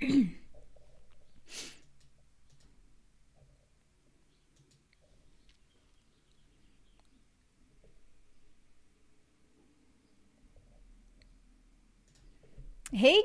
Hey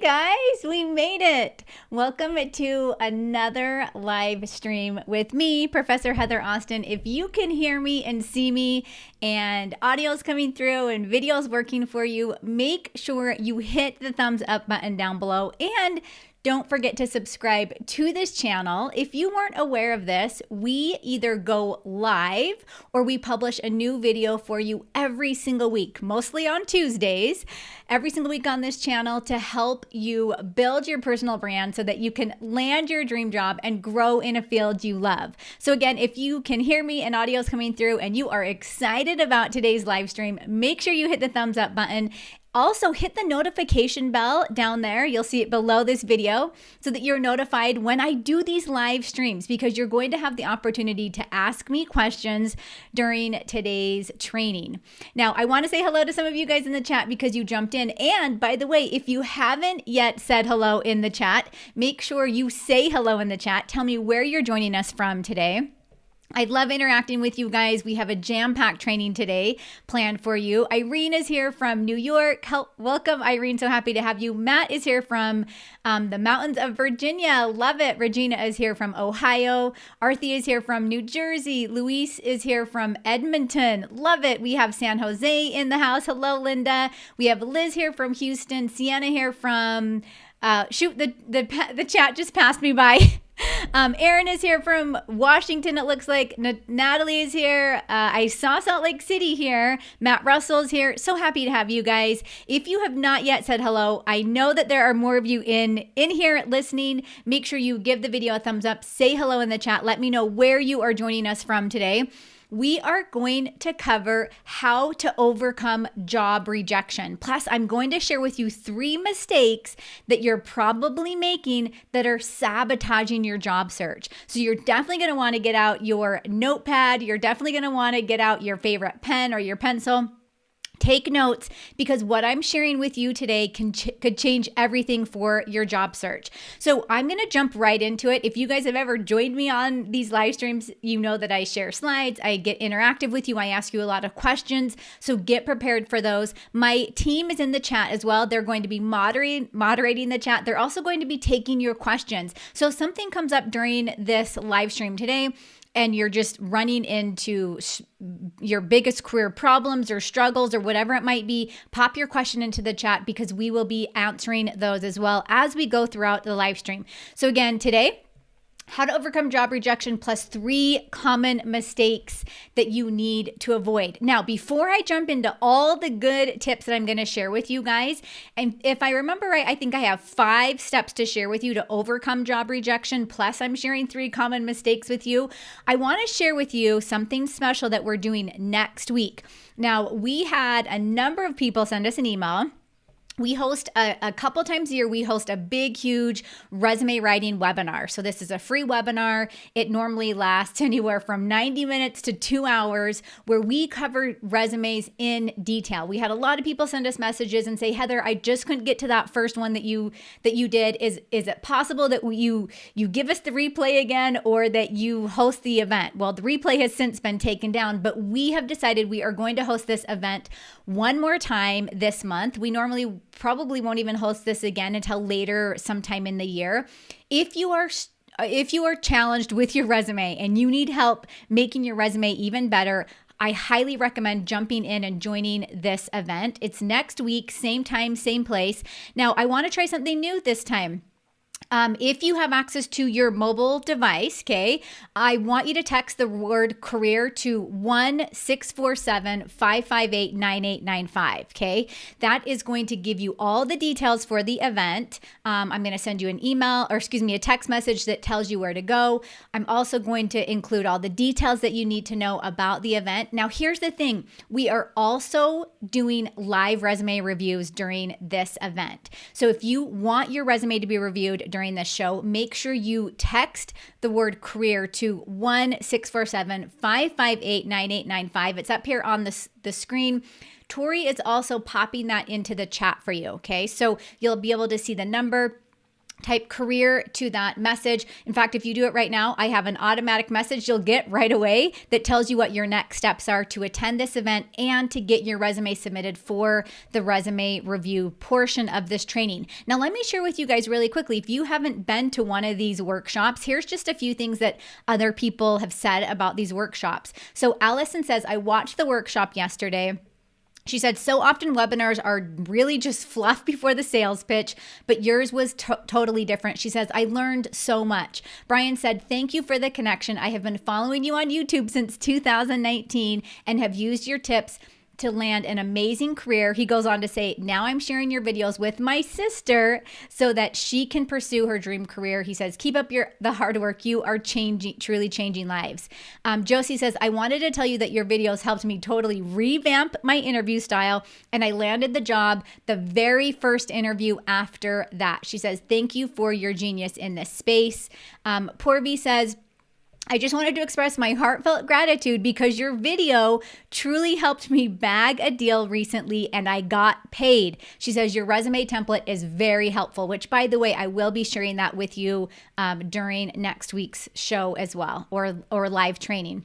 guys, we made it. Welcome to another live stream with me, Professor Heather Austin. If you can hear me and see me and audio's coming through and video's working for you, make sure you hit the thumbs up button down below and don't forget to subscribe to this channel. If you weren't aware of this, we either go live or we publish a new video for you every single week, mostly on Tuesdays, every single week on this channel to help you build your personal brand so that you can land your dream job and grow in a field you love. So again, if you can hear me and audio is coming through and you are excited about today's live stream, make sure you hit the thumbs up button. Also, hit the notification bell down there. You'll see it below this video so that you're notified when I do these live streams, because you're going to have the opportunity to ask me questions during today's training. Now, I want to say hello to some of you guys in the chat because you jumped in. And by the way, if you haven't yet said hello in the chat, make sure you say hello in the chat. Tell me where you're joining us from today. I love interacting with you guys. We have a jam-packed training today planned for you. Irene is here from New York. Welcome, Irene. So happy to have you. Matt is here from the mountains of Virginia. Love it. Regina is here from Ohio. Arthi is here from New Jersey. Luis is here from Edmonton. Love it. We have San Jose in the house. Hello, Linda. We have Liz here from Houston. Sienna here from, the chat just passed me by. Aaron is here from Washington, it looks like. Natalie is here. I saw Salt Lake City here. Matt Russell is here. So happy to have you guys. If you have not yet said hello, I know that there are more of you in here listening. Make sure you give the video a thumbs up. Say hello in the chat. Let me know where you are joining us from today. We are going to cover how to overcome job rejection. Plus, I'm going to share with you 3 mistakes that you're probably making that are sabotaging your job search. So you're definitely going to want to get out your notepad. You're definitely going to want to get out your favorite pen or your pencil. Take notes, because what I'm sharing with you today could change everything for your job search. So I'm going to jump right into it. If you guys have ever joined me on these live streams, you know that I share slides. I get interactive with you. I ask you a lot of questions. So get prepared for those. My team is in the chat as well. They're going to be moderating the chat. They're also going to be taking your questions. So if something comes up during this live stream today, and you're just running into your biggest career problems or struggles or whatever it might be, pop your question into the chat because we will be answering those as well as we go throughout the live stream. So again, today, how to overcome job rejection plus 3 common mistakes that you need to avoid. Now, before I jump into all the good tips that I'm going to share with you guys, and if I remember right, I think I have 5 steps to share with you to overcome job rejection, plus I'm sharing 3 common mistakes with you. I want to share with you something special that we're doing next week. Now, we had a number of people send us an email. We host a couple times a year, we host a big, huge resume writing webinar. So this is a free webinar. It normally lasts anywhere from 90 minutes to 2 hours, where we cover resumes in detail. We had a lot of people send us messages and say, Heather, I just couldn't get to that first one that you did. Is it possible that you give us the replay again, or that you host the event? Well, the replay has since been taken down, but we have decided we are going to host this event one more time this month. We normally probably won't even host this again until later sometime in the year. If you are challenged with your resume and you need help making your resume even better, I highly recommend jumping in and joining this event. It's next week, same time, same place. Now, I want to try something new this time. If you have access to your mobile device, okay, I want you to text the word career to 1-647-558-9895, okay? That is going to give you all the details for the event. I'm going to send you an email, or a text message that tells you where to go. I'm also going to include all the details that you need to know about the event. Now, here's the thing. We are also doing live resume reviews during this event. So if you want your resume to be reviewed during this show, make sure you text the word career to 1-647-558-9895. It's up here on the screen. Tori is also popping that into the chat for you, okay? So you'll be able to see the number. type career to that message. In fact, if you do it right now, I have an automatic message you'll get right away that tells you what your next steps are to attend this event and to get your resume submitted for the resume review portion of this training. Now, let me share with you guys really quickly, if you haven't been to one of these workshops, here's just a few things that other people have said about these workshops. So Allison says, I watched the workshop yesterday. She said, so often webinars are really just fluff before the sales pitch, but yours was totally different. She says, I learned so much. Brian said, thank you for the connection. I have been following you on YouTube since 2019 and have used your tips to land an amazing career. He goes on to say, now I'm sharing your videos with my sister so that she can pursue her dream career. He says, keep up the hard work. You are truly changing lives. Josie says, I wanted to tell you that your videos helped me totally revamp my interview style, and I landed the job the very first interview after that. She says, thank you for your genius in this space. Porvi says, I just wanted to express my heartfelt gratitude because your video truly helped me bag a deal recently and I got paid. She says your resume template is very helpful, which, by the way, I will be sharing that with you during next week's show as well, or live training.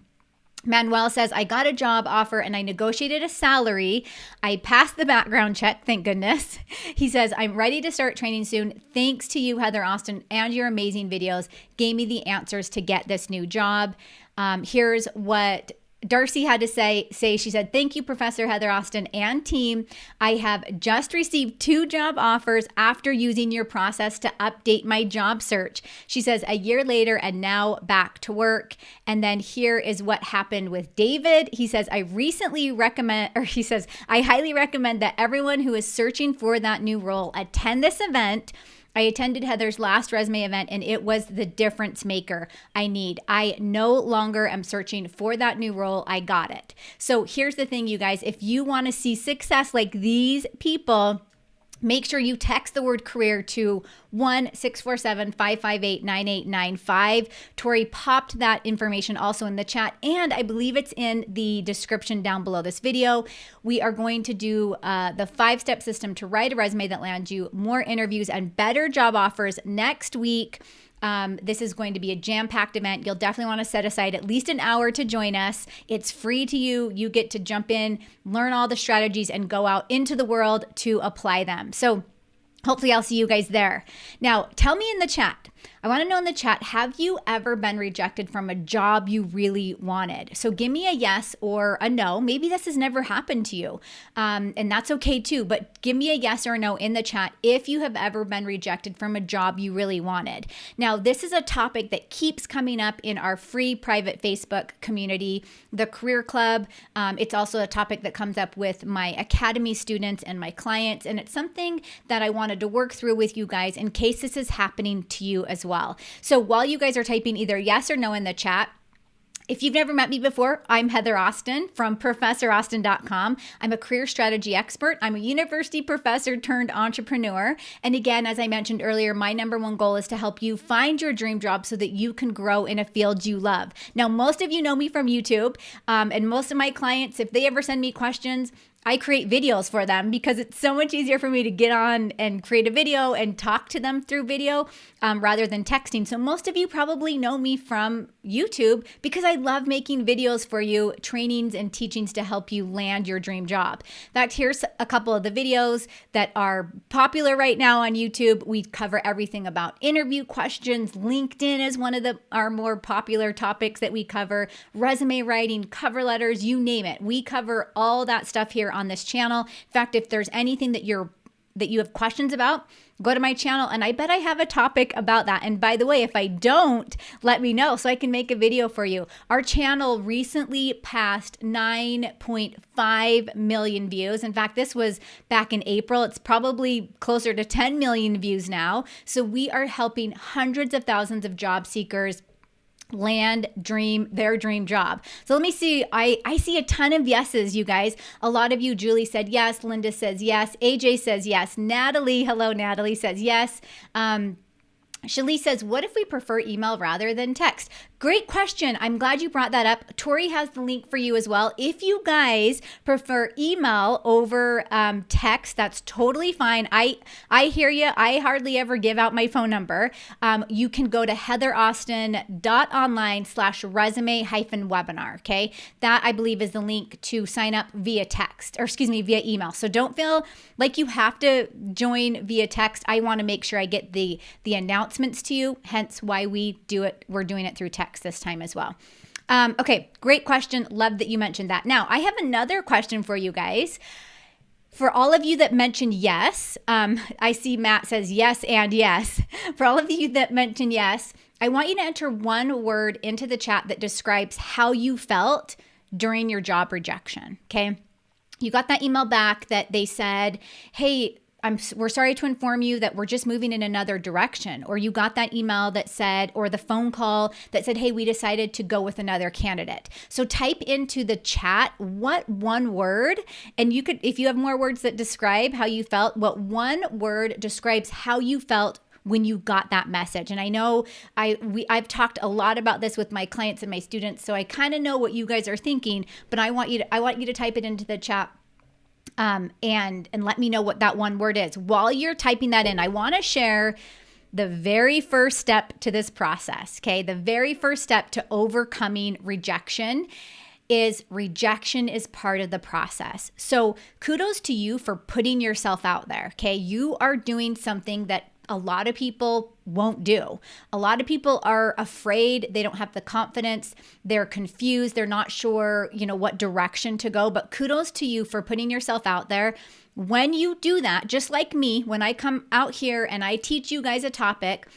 Manuel says, I got a job offer and I negotiated a salary. I passed the background check, thank goodness. He says, I'm ready to start training soon. Thanks to you, Heather Austin, and your amazing videos gave me the answers to get this new job. Here's what Darcy had to say, she said, thank you, Professor Heather Austin and team. I have just received 2 job offers after using your process to update my job search. She says, a year later and now back to work. And then here is what happened with David. He says, I highly recommend that everyone who is searching for that new role attend this event. I attended Heather's last resume event and it was the difference maker I need. I no longer am searching for that new role. I got it. So here's the thing, you guys, if you want to see success like these people, make sure you text the word career to 1-647-558-9895. Tori popped that information also in the chat, and I believe it's in the description down below this video. We are going to do the 5-step system to write a resume that lands you more interviews and better job offers next week. This is going to be a jam-packed event. You'll definitely want to set aside at least an hour to join us. It's free to you. You get to jump in, learn all the strategies, and go out into the world to apply them. So hopefully I'll see you guys there. Now, tell me in the chat. I want to know in the chat, have you ever been rejected from a job you really wanted? So give me a yes or a no. Maybe this has never happened to you, and that's okay too, but give me a yes or a no in the chat if you have ever been rejected from a job you really wanted. Now, this is a topic that keeps coming up in our free private Facebook community, the Career Club. It's also a topic that comes up with my Academy students and my clients, and it's something that I wanted to work through with you guys in case this is happening to you as well. So while you guys are typing either yes or no in the chat, if you've never met me before, I'm Heather Austin from ProfessorAustin.com. I'm a career strategy expert. I'm a university professor turned entrepreneur. And again, as I mentioned earlier, my number one goal is to help you find your dream job so that you can grow in a field you love. Now, most of you know me from YouTube, and most of my clients, if they ever send me questions, I create videos for them because it's so much easier for me to get on and create a video and talk to them through video rather than texting. So most of you probably know me from YouTube because I love making videos for you, trainings and teachings to help you land your dream job. In fact, here's a couple of the videos that are popular right now on YouTube. We cover everything about interview questions. LinkedIn is one of our more popular topics that we cover. Resume writing, cover letters, you name it. We cover all that stuff here on this channel. In fact, if there's anything that you have questions about, go to my channel and I bet I have a topic about that. And by the way, if I don't, let me know so I can make a video for you. Our channel recently passed 9.5 million views. In fact, this was back in April. It's probably closer to 10 million views now. So we are helping hundreds of thousands of job seekers land their dream job. So let me see. I see a ton of yeses, you guys. A lot of you, Julie said yes. Linda says yes. AJ says yes. Natalie, hello, Natalie says yes. Shalice says, what if we prefer email rather than text? Great question. I'm glad you brought that up. Tori has the link for you as well. If you guys prefer email over text, that's totally fine. I hear you. I hardly ever give out my phone number. You can go to heatheraustin.online/resume-webinar. Okay. That I believe is the link to sign up via text, or excuse me, via email. So don't feel like you have to join via text. I want to make sure I get the announcements to you, hence why we're doing it through text this time as well. Okay, great question. Love that you mentioned that. Now, I have another question for you guys. For all of you that mentioned yes, I see Matt says yes and yes. For all of you that mentioned yes, I want you to enter one word into the chat that describes how you felt during your job rejection, okay? You got that email back that they said, hey, we're sorry to inform you that we're just moving in another direction. Or you got that email that said, or the phone call that said, hey, we decided to go with another candidate. So type into the chat what one word, and you could, if you have more words that describe how you felt, what one word describes how you felt when you got that message. And I know I've talked a lot about this with my clients and my students, so I kind of know what you guys are thinking, but I want you to type it into the chat. And let me know what that one word is. While you're typing that in, I want to share the very first step to this process, okay? The very first step to overcoming rejection is part of the process. So kudos to you for putting yourself out there, okay? You are doing something that a lot of people won't do. A lot of people are afraid. They don't have the confidence. They're confused. They're not sure, what direction to go. But kudos to you for putting yourself out there. When you do that, just like me, when I come out here and I teach you guys a topic,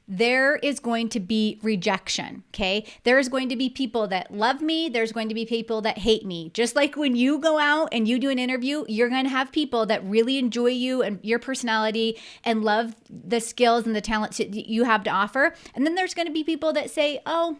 there is going to be rejection, okay? There's going to be people that love me. There's going to be people that hate me. Just like when you go out and you do an interview, you're going to have people that really enjoy you and your personality and love the skills and the talents that you have to offer. And then there's going to be people that say, oh,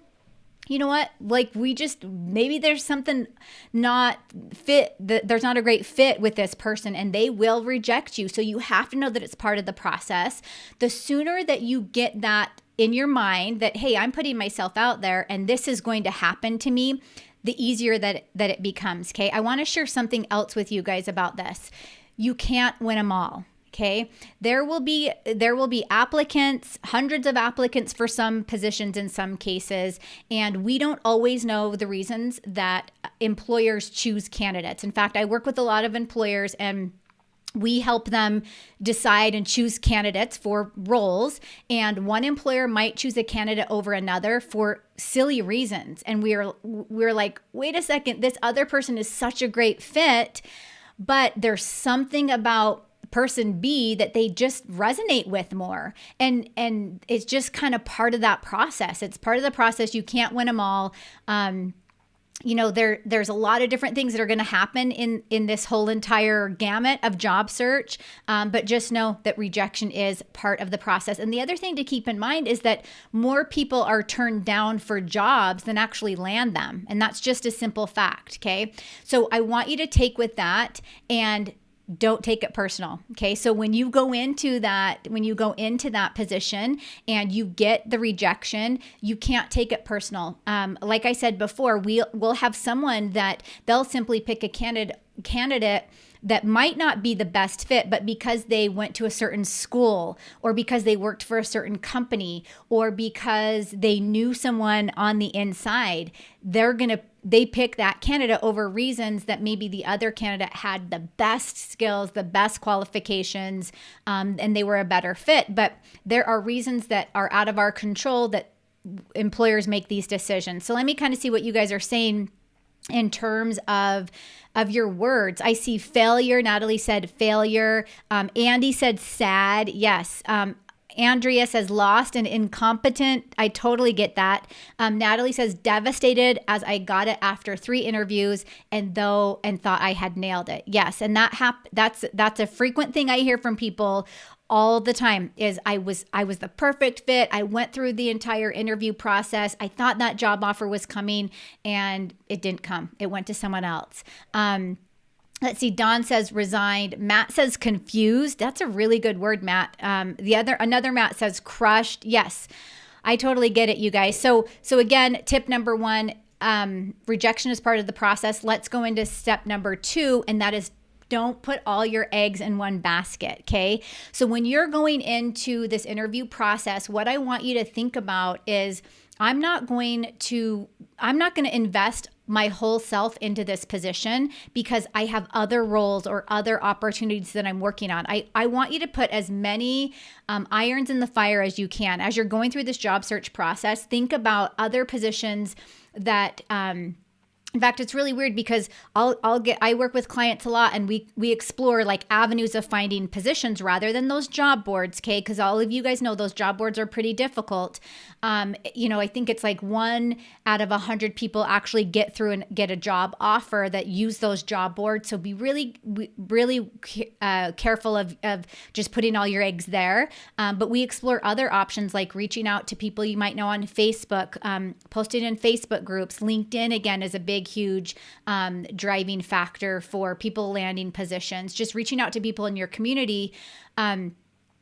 you know what? Like maybe there's something not fit, there's not a great fit with this person, and they will reject you. So you have to know that it's part of the process. The sooner that you get that in your mind that, hey, I'm putting myself out there and this is going to happen to me, the easier that it becomes, okay? I want to share something else with you guys about this. You can't win them all. Okay, there will be applicants, hundreds of applicants for some positions in some cases, and we don't always know the reasons that employers choose candidates. In fact, I work with a lot of employers, and we help them decide and choose candidates for roles, and one employer might choose a candidate over another for silly reasons. And we're like, wait a second, this other person is such a great fit, but there's something about person B that they just resonate with more. And it's just kind of part of that process. It's part of the process. You can't win them all. There's a lot of different things that are going to happen in this whole entire gamut of job search. But just know that rejection is part of the process. And the other thing to keep in mind is that more people are turned down for jobs than actually land them. And that's just a simple fact. Okay. So I want you to take with that and don't take it personal. Okay. So when you go into that position and you get the rejection, you can't take it personal. Like I said before, we'll have someone that they'll simply pick a candidate that might not be the best fit, but because they went to a certain school, or because they worked for a certain company, or because they knew someone on the inside, they pick that candidate over reasons that maybe the other candidate had the best skills, the best qualifications, and they were a better fit. But there are reasons that are out of our control that employers make these decisions. So let me kind of see what you guys are saying in terms of your words. I see failure. Natalie said failure. Andy said sad. Yes. Andrea says lost and incompetent. I totally get that. Natalie says devastated as I got it after 3 interviews and thought I had nailed it. Yes. And that's a frequent thing I hear from people all the time is I was the perfect fit. I went through the entire interview process. I thought that job offer was coming and it didn't come. It went to someone else. Let's see. Don says resigned. Matt says confused. That's a really good word, Matt. Another Matt says crushed. Yes, I totally get it, you guys. So again, tip number one, rejection is part of the process. Let's go into step number two, and that is don't put all your eggs in one basket, okay? So when you're going into this interview process, what I want you to think about is I'm not going to invest my whole self into this position because I have other roles or other opportunities that I'm working on. I want you to put as many irons in the fire as you can. As you're going through this job search process, think about other positions that, in fact, it's really weird because I work with clients a lot, and we explore like avenues of finding positions rather than those job boards, okay? Because all of you guys know those job boards are pretty difficult. I think it's like 1 out of 100 people actually get through and get a job offer that use those job boards. So be really careful of just putting all your eggs there. But we explore other options like reaching out to people you might know on Facebook, posting in Facebook groups. LinkedIn, again, is a huge driving factor for people landing positions. Just reaching out to people in your community.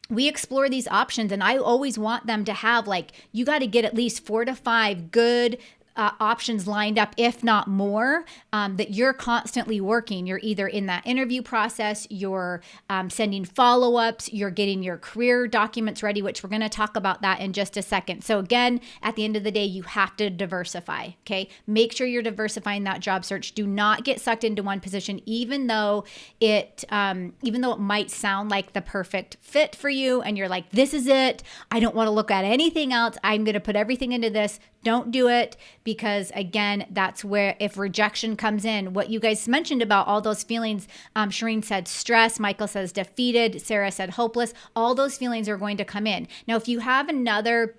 We explore these options, and I always want them to have you got to get at least 4 to 5 good options lined up, if not more, that you're constantly working. You're either in that interview process, you're sending follow-ups, you're getting your career documents ready, which we're going to talk about that in just a second. So again, at the end of the day, you have to diversify, okay? Make sure you're diversifying that job search. Do not get sucked into one position, even though it might sound like the perfect fit for you, and you're like, this is it. I don't want to look at anything else. I'm going to put everything into this. Don't do it, because again, that's where, if rejection comes in, what you guys mentioned about all those feelings, Shireen said stress, Michael says defeated, Sarah said hopeless, all those feelings are going to come in. Now, if you have another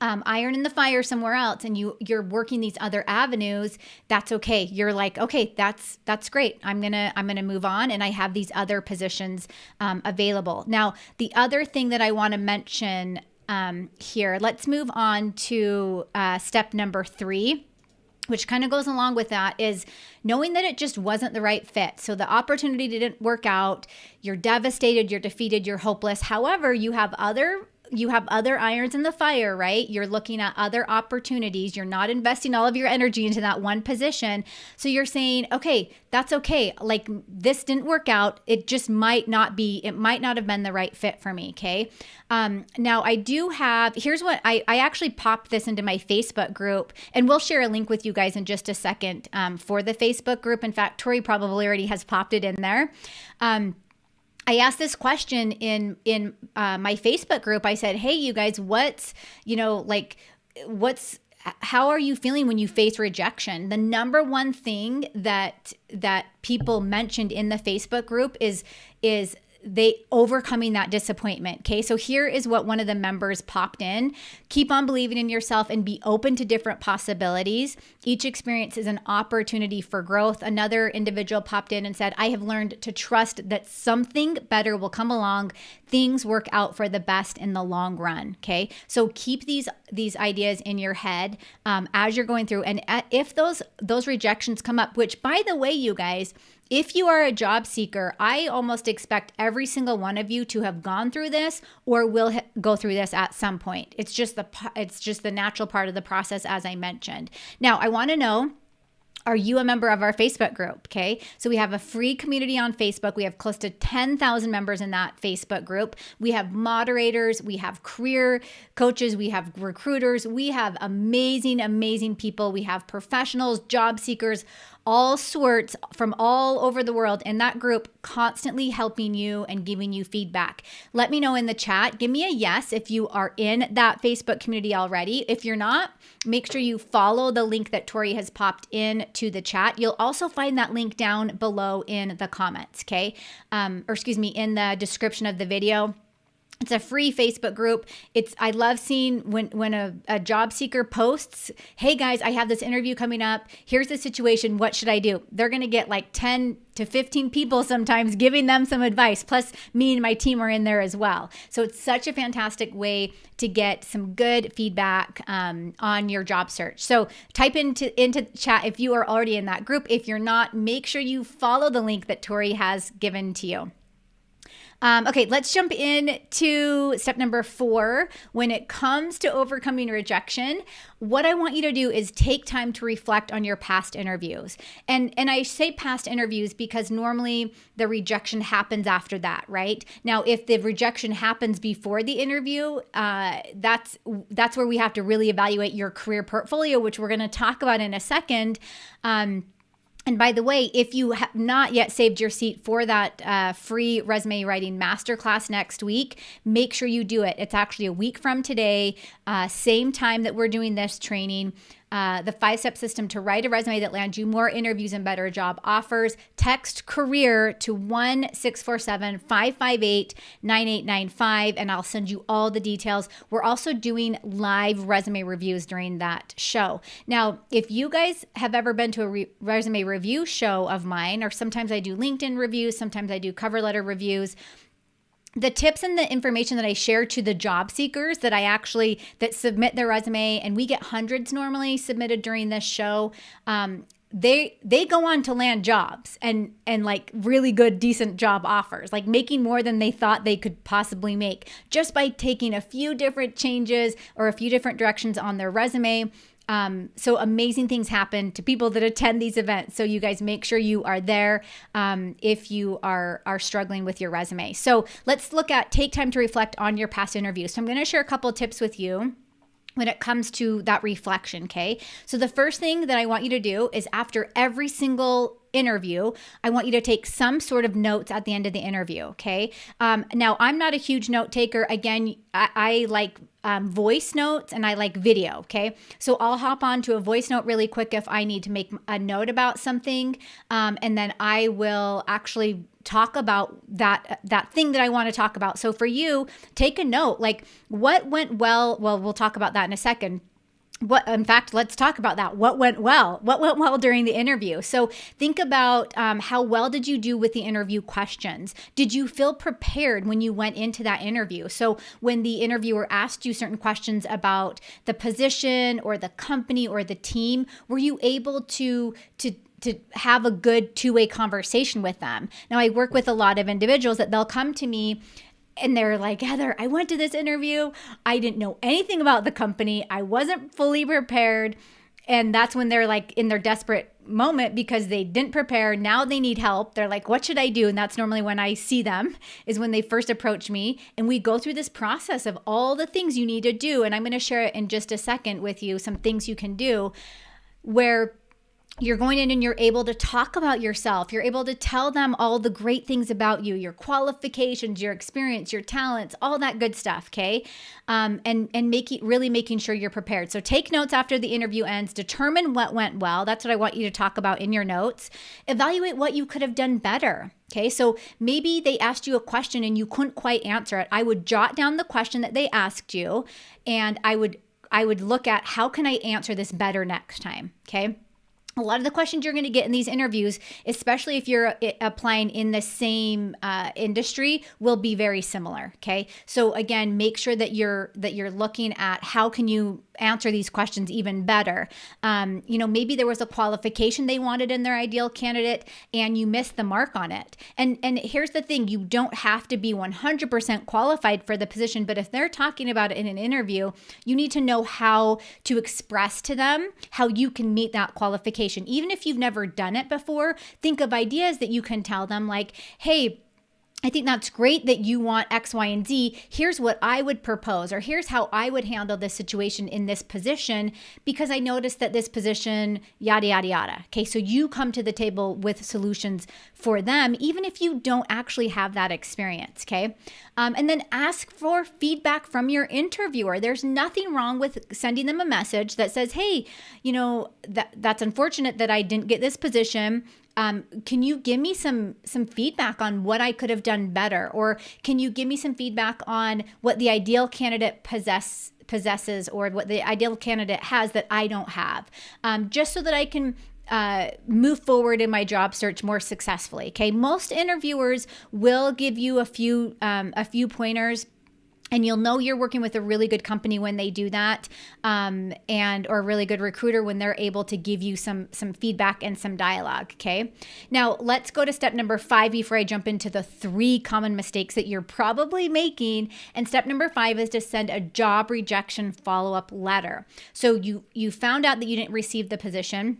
iron in the fire somewhere else and you're working these other avenues, that's okay. You're like, okay, that's great. I'm gonna move on, and I have these other positions available. Now, the other thing that I want to mention here, let's move on to step number 3, which kind of goes along with that, is knowing that it just wasn't the right fit. So the opportunity didn't work out. You're devastated, you're defeated, you're hopeless. However, you have other irons in the fire, right? You're looking at other opportunities. You're not investing all of your energy into that one position. So you're saying, okay, that's okay. Like, this didn't work out. It just might not have been the right fit for me. Okay. Now I do have, here's what I actually popped this into my Facebook group, and we'll share a link with you guys in just a second, for the Facebook group. In fact, Tori probably already has popped it in there. I asked this question in my Facebook group. I said, hey, you guys, how are you feeling when you face rejection? The number one thing that people mentioned in the Facebook group is they overcoming that disappointment. Okay. So here is what one of the members popped in: keep on believing in yourself and be open to different possibilities. Each experience is an opportunity for growth. Another individual popped in and said, I have learned to trust that something better will come along. Things work out for the best in the long run. Okay. So keep these ideas in your head as you're going through. And if those rejections come up, which, by the way, you guys, if you are a job seeker, I almost expect every single one of you to have gone through this or will go through this at some point. It's just the natural part of the process, as I mentioned. Now, I want to know, are you a member of our Facebook group? Okay. So we have a free community on Facebook. We have close to 10,000 members in that Facebook group. We have moderators, we have career coaches, we have recruiters, we have amazing, amazing people. We have professionals, job seekers, all sorts from all over the world in that group, constantly helping you and giving you feedback. Let me know in the chat. Give me a yes if you are in that Facebook community already. If you're not, make sure you follow the link that Tori has popped in to the chat. You'll also find that link down below in the comments, okay? In the description of the video. It's a free Facebook group. I love seeing when a job seeker posts, hey guys, I have this interview coming up. Here's the situation. What should I do? They're going to get like 10 to 15 people sometimes giving them some advice. Plus me and my team are in there as well. So it's such a fantastic way to get some good feedback on your job search. So type into chat if you are already in that group. If you're not, make sure you follow the link that Tori has given to you. Okay, let's jump into step number 4. When it comes to overcoming rejection, what I want you to do is take time to reflect on your past interviews. And I say past interviews because normally the rejection happens after that, right? Now, if the rejection happens before the interview, that's where we have to really evaluate your career portfolio, which we're going to talk about in a second. And by the way, if you have not yet saved your seat for that free resume writing masterclass next week, make sure you do it. It's actually a week from today, same time that we're doing this training. The 5-step system to write a resume that lands you more interviews and better job offers. Text career to 1-647-558-9895, and I'll send you all the details. We're also doing live resume reviews during that show. Now, if you guys have ever been to a resume review show of mine, or sometimes I do LinkedIn reviews, sometimes I do cover letter reviews, the tips and the information that I share to the job seekers that submit their resume, and we get hundreds normally submitted during this show, they go on to land jobs and like really good, decent job offers, like making more than they thought they could possibly make just by taking a few different changes or a few different directions on their resume. So amazing things happen to people that attend these events. So you guys make sure you are there if you are struggling with your resume. So let's take time to reflect on your past interviews. So I'm going to share a couple of tips with you when it comes to that reflection, okay? So the first thing that I want you to do is after every single interview, I want you to take some sort of notes at the end of the interview, okay? Now, I'm not a huge note taker. Again, I like voice notes and I like video, okay? So I'll hop on to a voice note really quick if I need to make a note about something, and then I will actually talk about that thing that I want to talk about. So for you, take a note, like what went well. Well, we'll talk about that in a second. Let's talk about that. What went well? What went well during the interview? So think about how well did you do with the interview questions? Did you feel prepared when you went into that interview? So when the interviewer asked you certain questions about the position or the company or the team, were you able to have a good two-way conversation with them? Now, I work with a lot of individuals that they'll come to me and they're like, Heather, I went to this interview. I didn't know anything about the company. I wasn't fully prepared. And that's when they're like in their desperate moment because they didn't prepare. Now they need help. They're like, what should I do? And that's normally when I see them, is when they first approach me. And we go through this process of all the things you need to do. And I'm going to share it in just a second with you, some things you can do where you're going in and you're able to talk about yourself. You're able to tell them all the great things about you, your qualifications, your experience, your talents, all that good stuff, okay? And making sure you're prepared. So take notes after the interview ends. Determine what went well. That's what I want you to talk about in your notes. Evaluate what you could have done better. Okay, so maybe they asked you a question and you couldn't quite answer it. I would jot down the question that they asked you, and I would look at how can I answer this better next time, okay? A lot of the questions you're going to get in these interviews, especially if you're applying in the same industry, will be very similar. Okay, so again, make sure that you're looking at how can you answer these questions even better. Maybe there was a qualification they wanted in their ideal candidate, and you missed the mark on it. And here's the thing: you don't have to be 100% qualified for the position, but if they're talking about it in an interview, you need to know how to express to them how you can meet that qualification. Even if you've never done it before, think of ideas that you can tell them, like, hey, I think that's great that you want X, Y, and Z. Here's what I would propose, or here's how I would handle this situation in this position, because I noticed that this position, yada, yada, yada. Okay, so you come to the table with solutions for them, even if you don't actually have that experience, okay? And then ask for feedback from your interviewer. There's nothing wrong with sending them a message that says, hey, that's unfortunate that I didn't get this position. can you give me some feedback on what I could have done better? Or can you give me some feedback on what the ideal candidate possesses or what the ideal candidate has that I don't have? Just so that I can move forward in my job search more successfully. Okay. Most interviewers will give you a few pointers, and you'll know you're working with a really good company when they do that, or a really good recruiter when they're able to give you some feedback and some dialogue. Okay. Now let's go to step number 5 before I jump into the 3 common mistakes that you're probably making. And step number 5 is to send a job rejection follow-up letter. So you found out that you didn't receive the position.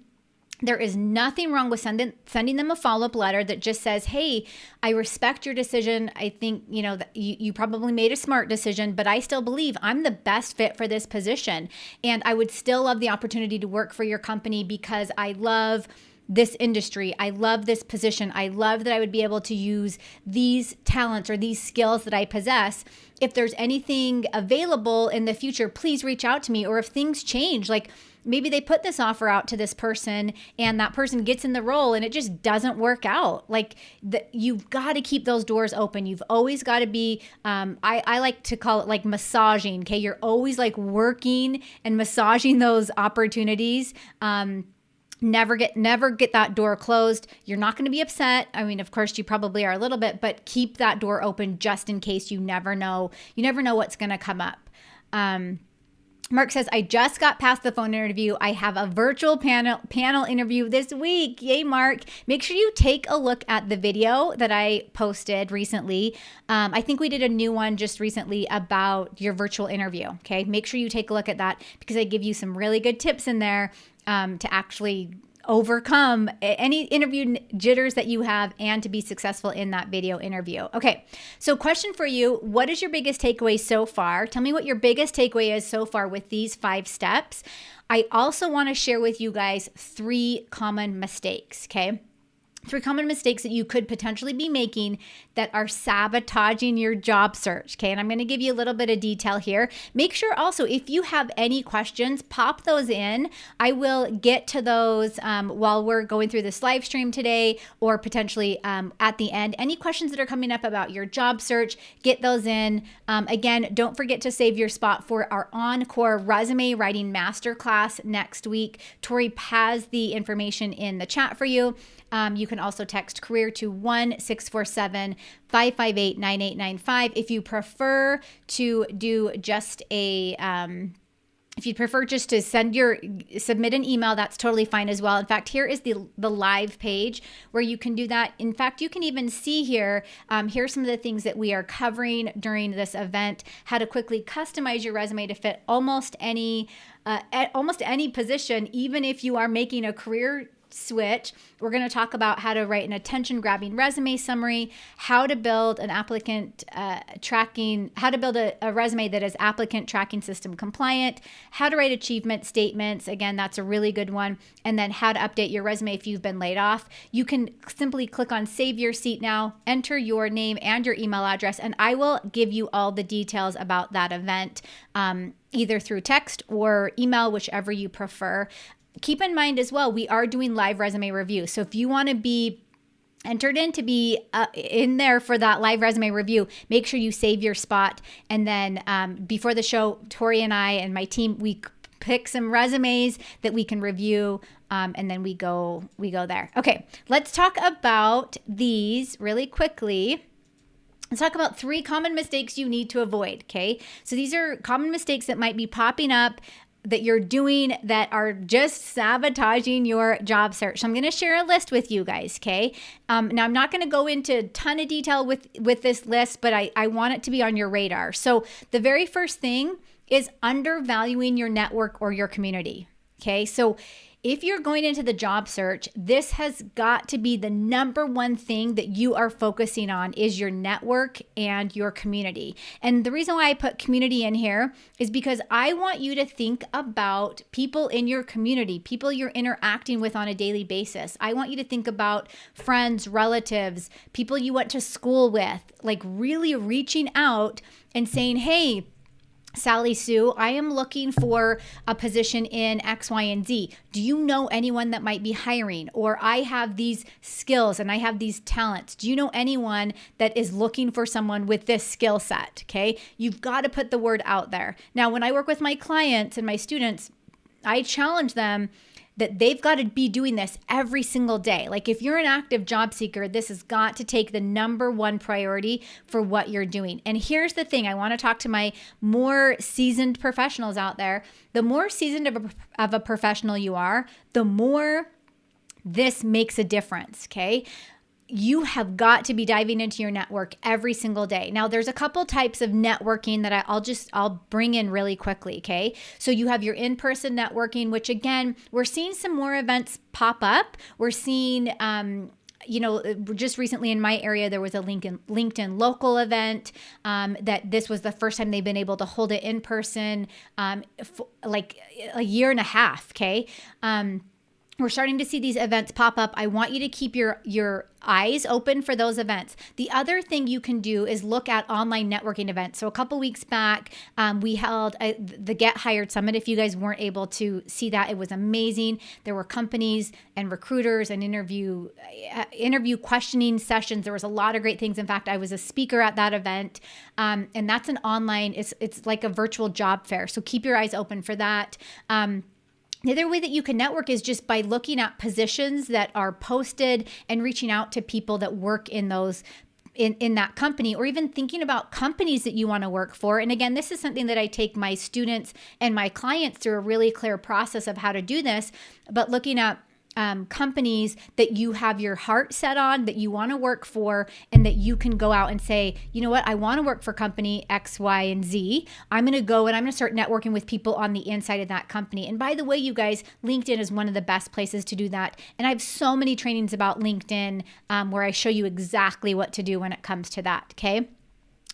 There is nothing wrong with sending them a follow-up letter that just says, hey, I respect your decision. I think, that you probably made a smart decision, but I still believe I'm the best fit for this position. And I would still love the opportunity to work for your company because I love this industry. I love this position. I love that I would be able to use these talents or these skills that I possess. If there's anything available in the future, please reach out to me. Or if things change, like maybe they put this offer out to this person and that person gets in the role and it just doesn't work out. Like you've got to keep those doors open. You've always got to be, I like to call it like massaging. Okay. You're always like working and massaging those opportunities. Never get that door closed. You're not going to be upset. I mean, of course you probably are a little bit, but keep that door open just in case. You never know what's going to come up. Mark says, I just got past the phone interview. I have a virtual panel interview this week. Yay, Mark. Make sure you take a look at the video that I posted recently. I think we did a new one just recently about your virtual interview. Okay. Make sure you take a look at that because I give you some really good tips in there to actually overcome any interview jitters that you have and to be successful in that video interview. Okay, so question for you, what is your biggest takeaway so far? Tell me what your biggest takeaway is so far with these 5 steps. I also want to share with you guys 3 common mistakes, okay? 3 common mistakes that you could potentially be making that are sabotaging your job search. Okay. And I'm going to give you a little bit of detail here. Make sure also, if you have any questions, pop those in. I will get to those while we're going through this live stream today, or potentially at the end. Any questions that are coming up about your job search, get those in. Again, don't forget to save your spot for our Encore Resume Writing Masterclass next week. Tori has the information in the chat for you. You can also text career to 1-647-558-9895. If you prefer to do just if you prefer just to submit an email, that's totally fine as well. In fact, here is the live page where you can do that. In fact, you can even see here, here's some of the things that we are covering during this event, how to quickly customize your resume to fit almost any position, even if you are making a career switch. We're going to talk about how to write an attention-grabbing resume summary, how to build an applicant how to build a resume that is applicant tracking system compliant, how to write achievement statements. Again, that's a really good one. And then how to update your resume if you've been laid off. You can simply click on Save Your Seat Now, enter your name and your email address, and I will give you all the details about that event, either through text or email, whichever you prefer. Keep in mind as well, we are doing live resume review. So if you want to be entered in to be in there for that live resume review, make sure you save your spot. And then before the show, Tori and I and my team, we pick some resumes that we can review, and then we go there. Okay, let's talk about these really quickly. Let's talk about 3 common mistakes you need to avoid, okay? So these are common mistakes that might be popping up that you're doing that are just sabotaging your job search. So I'm going to share a list with you guys, okay? Now, I'm not going to go into a ton of detail with this list, but I want it to be on your radar. So the very first thing is undervaluing your network or your community, okay? So if you're going into the job search, this has got to be the number one thing that you are focusing on is your network and your community. And the reason why I put community in here is because I want you to think about people in your community, people you're interacting with on a daily basis. I want you to think about friends, relatives, people you went to school with, like really reaching out and saying, hey, Sally Sue, I am looking for a position in X, Y, and Z. Do you know anyone that might be hiring? Or I have these skills and I have these talents. Do you know anyone that is looking for someone with this skill set? Okay. You've got to put the word out there. Now, when I work with my clients and my students, I challenge them that they've got to be doing this every single day. Like if you're an active job seeker, this has got to take the number one priority for what you're doing. And here's the thing, I want to talk to my more seasoned professionals out there. The more seasoned of a professional you are, the more this makes a difference, okay? You have got to be diving into your network every single day. Now, there's a couple types of networking that I'll bring in really quickly, okay? So you have your in-person networking, which again, we're seeing some more events pop up. We're seeing, just recently in my area, there was a LinkedIn local event that this was the first time they've been able to hold it in person, like a year and a half, okay? We're starting to see these events pop up. I want you to keep your eyes open for those events. The other thing you can do is look at online networking events. So a couple weeks back, we held the Get Hired Summit. If you guys weren't able to see that, it was amazing. There were companies and recruiters and interview questioning sessions. There was a lot of great things. In fact, I was a speaker at that event. And that's an online, it's like a virtual job fair. So keep your eyes open for that. The other way that you can network is just by looking at positions that are posted and reaching out to people that work in those in that company, or even thinking about companies that you want to work for. And again, this is something that I take my students and my clients through a really clear process of how to do this, but looking at companies that you have your heart set on, that you want to work for, and that you can go out and say, you know what, I want to work for company X, Y, and Z. I'm going to go and I'm going to start networking with people on the inside of that company. And by the way, you guys, LinkedIn is one of the best places to do that. And I have so many trainings about LinkedIn where I show you exactly what to do when it comes to that, okay?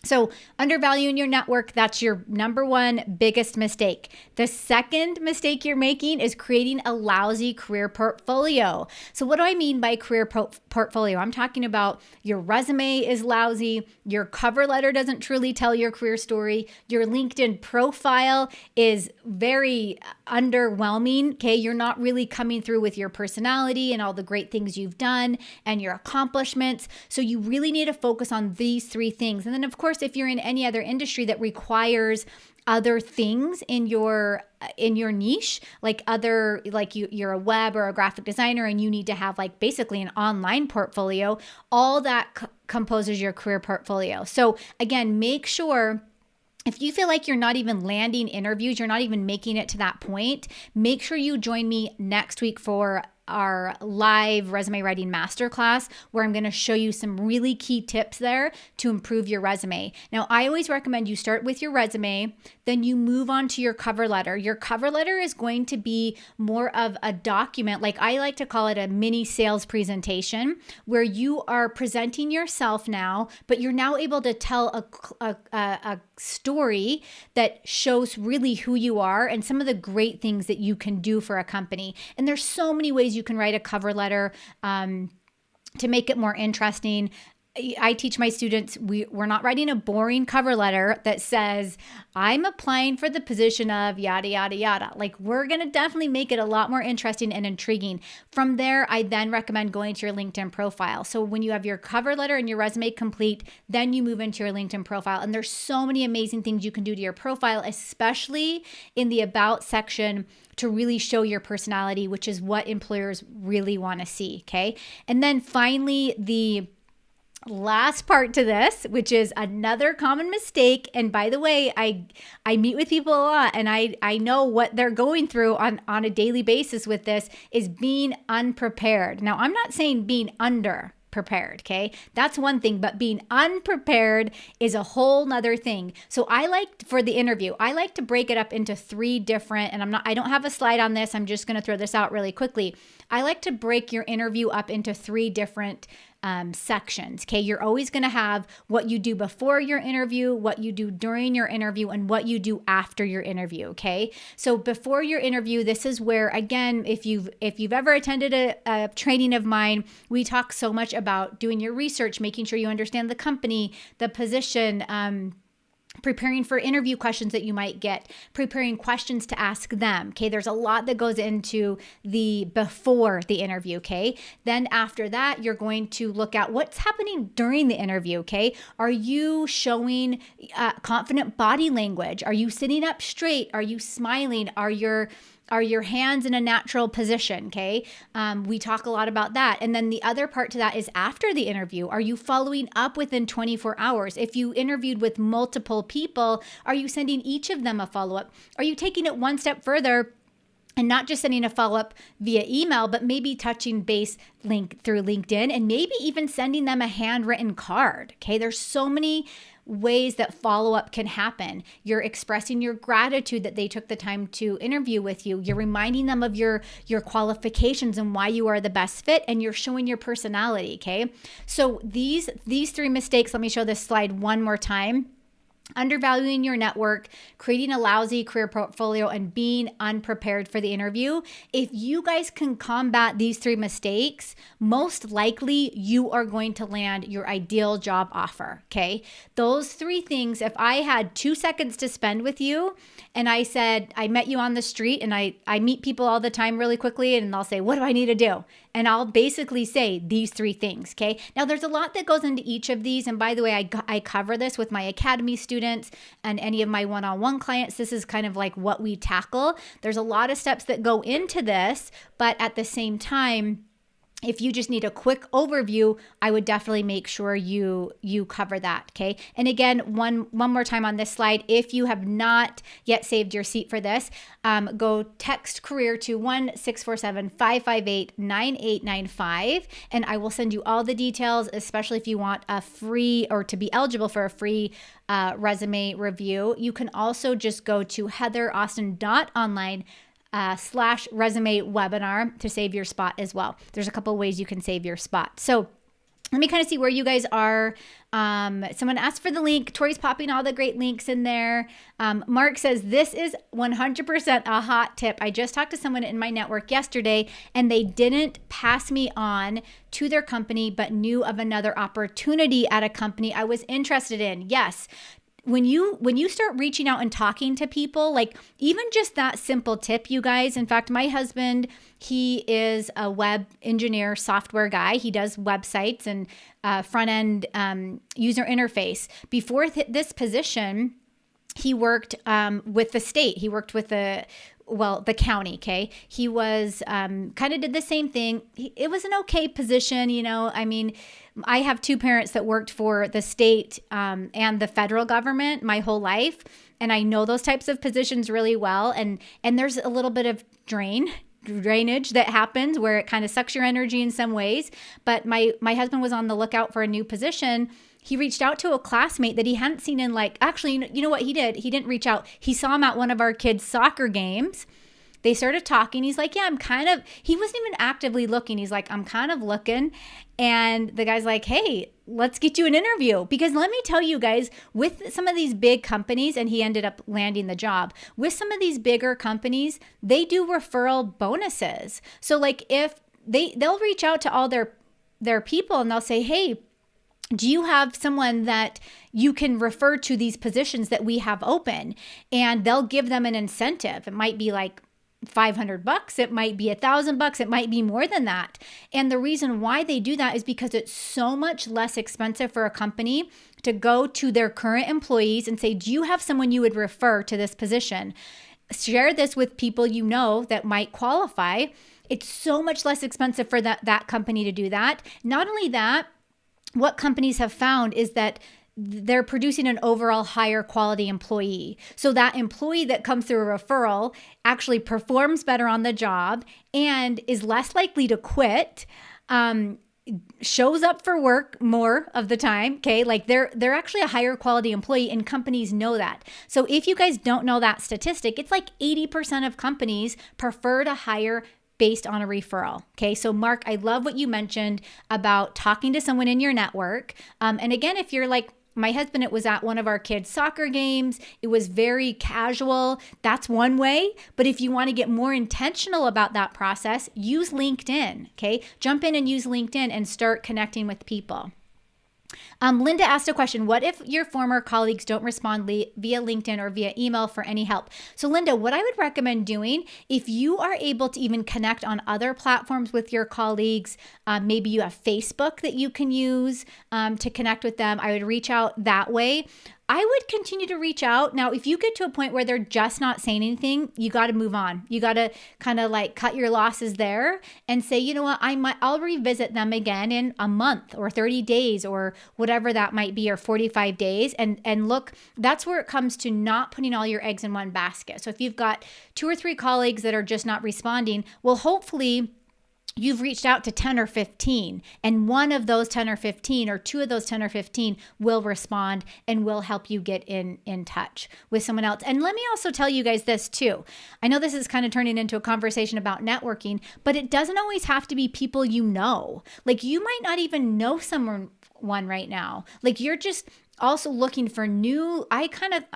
So undervaluing your network, that's your number one biggest mistake. The second mistake you're making is creating a lousy career portfolio. So what do I mean by career portfolio? I'm talking about your resume is lousy, your cover letter doesn't truly tell your career story, your LinkedIn profile is very underwhelming, okay? You're not really coming through with your personality and all the great things you've done and your accomplishments. So you really need to focus on these three things. And then of course, if you're in any other industry that requires other things in your niche, you're a web or a graphic designer and you need to have like basically an online portfolio, all that composes your career portfolio. So again, make sure, if you feel like you're not even landing interviews, you're not even making it to that point, make sure you join me next week for our live resume writing masterclass, where I'm going to show you some really key tips there to improve your resume. Now, I always recommend you start with your resume, then you move on to your cover letter. Your cover letter is going to be more of a document, like I like to call it a mini sales presentation, where you are presenting yourself now, but you're now able to tell a story that shows really who you are and some of the great things that you can do for a company. And there's so many ways you can write a cover letter to make it more interesting. I teach my students, we're not writing a boring cover letter that says, I'm applying for the position of yada, yada, yada. Like, we're going to definitely make it a lot more interesting and intriguing. From there, I then recommend going to your LinkedIn profile. So when you have your cover letter and your resume complete, then you move into your LinkedIn profile. And there's so many amazing things you can do to your profile, especially in the About section, to really show your personality, which is what employers really want to see, okay? And then finally, the last part to this, which is another common mistake. And by the way, I meet with people a lot and I know what they're going through on a daily basis with this, is being unprepared. Now, I'm not saying being under prepared, okay? That's one thing, but being unprepared is a whole nother thing. So for the interview, I like to break it up into three different, and I don't have a slide on this, I'm just gonna throw this out really quickly. I like to break your interview up into three different sections, okay? You're always going to have what you do before your interview, what you do during your interview, and what you do after your interview, okay? So before your interview, this is where, again, if you've ever attended a training of mine, we talk so much about doing your research, making sure you understand the company, the position, preparing for interview questions that you might get, preparing questions to ask them. Okay. There's a lot that goes into the before the interview. Okay. Then after that, you're going to look at what's happening during the interview. Okay. Are you showing confident body language? Are you sitting up straight? Are you smiling? Are your hands in a natural position? Okay. We talk a lot about that. And then the other part to that is after the interview, are you following up within 24 hours? If you interviewed with multiple people, are you sending each of them a follow-up? Are you taking it one step further and not just sending a follow-up via email, but maybe touching base through LinkedIn and maybe even sending them a handwritten card? Okay. There's so many ways that follow-up can happen. You're expressing your gratitude that they took the time to interview with you. You're reminding them of your qualifications and why you are the best fit, and you're showing your personality. Okay. So these three mistakes, let me show this slide one more time. Undervaluing your network, creating a lousy career portfolio, and being unprepared for the interview. If you guys can combat these three mistakes, most likely you are going to land your ideal job offer. Okay. Those three things, if I had 2 seconds to spend with you and I said, I met you on the street, and I meet people all the time really quickly, and they'll say, what do I need to do? And I'll basically say these three things. Okay. Now there's a lot that goes into each of these. And by the way, I cover this with my academy students and any of my one-on-one clients. This is kind of like what we tackle. There's a lot of steps that go into this, but at the same time, if you just need a quick overview, I would definitely make sure you cover that, okay? And again, one more time on this slide, if you have not yet saved your seat for this, go text career to 1-647-558-9895, and I will send you all the details, especially if you want a free or to be eligible for a free resume review. You can also just go to heatheraustin.online /resume webinar to save your spot as well. There's a couple ways you can save your spot. So let me kind of see where you guys are. Someone asked for the link. Tori's popping all the great links in there. Mark says, this is 100% a hot tip. I just talked to someone in my network yesterday, and they didn't pass me on to their company, but knew of another opportunity at a company I was interested in. Yes. When you start reaching out and talking to people, like even just that simple tip, you guys, in fact, my husband, he is a web engineer, software guy. He does websites and front end user interface. Before this position, he worked with the state. He worked with the county, okay? He was kind of did the same thing. It was an okay position, you know. I mean, I have two parents that worked for the state and the federal government my whole life, and I know those types of positions really well. And there's a little bit of drainage that happens where it kind of sucks your energy in some ways. But my husband was on the lookout for a new position. He reached out to a classmate that he hadn't seen in actually, you know what he did? He didn't reach out. He saw him at one of our kids' soccer games. They started talking. He's like, yeah, he wasn't even actively looking. He's like, I'm kind of looking. And the guy's like, hey, let's get you an interview. Because let me tell you guys, with some of these big companies, and he ended up landing the job, with some of these bigger companies, they do referral bonuses. So like if they'll reach out to all their people and they'll say, hey, do you have someone that you can refer to these positions that we have open? And they'll give them an incentive. It might be like $500. It might be $1,000. It might be more than that. And the reason why they do that is because it's so much less expensive for a company to go to their current employees and say, do you have someone you would refer to this position? Share this with people you know that might qualify. It's so much less expensive for that company to do that. Not only that, what companies have found is that they're producing an overall higher quality employee. So that employee that comes through a referral actually performs better on the job and is less likely to quit, shows up for work more of the time. Okay. Like they're actually a higher quality employee, and companies know that. So if you guys don't know that statistic, it's like 80% of companies prefer to hire based on a referral. Okay. So Mark, I love what you mentioned about talking to someone in your network. And again, if you're like my husband, it was at one of our kids' soccer games. It was very casual. That's one way. But if you want to get more intentional about that process, use LinkedIn. Okay. Jump in and use LinkedIn and start connecting with people. Linda asked a question. What if your former colleagues don't respond via LinkedIn or via email for any help? So Linda, what I would recommend doing, if you are able to even connect on other platforms with your colleagues, maybe you have Facebook that you can use to connect with them, I would reach out that way. I would continue to reach out. Now, if you get to a point where they're just not saying anything, you got to move on. You got to kind of like cut your losses there and say, you know what, I'll revisit them again in a month or 30 days or whatever that might be, or 45 days. And look, that's where it comes to not putting all your eggs in one basket. So if you've got 2 or 3 colleagues that are just not responding, well, hopefully you've reached out to 10 or 15, and one of those 10 or 15 or 2 of those 10 or 15 will respond and will help you get in touch with someone else. And let me also tell you guys this too. I know this is kind of turning into a conversation about networking, but it doesn't always have to be people you know. Like you might not even know someone right now. Like you're just also looking for new,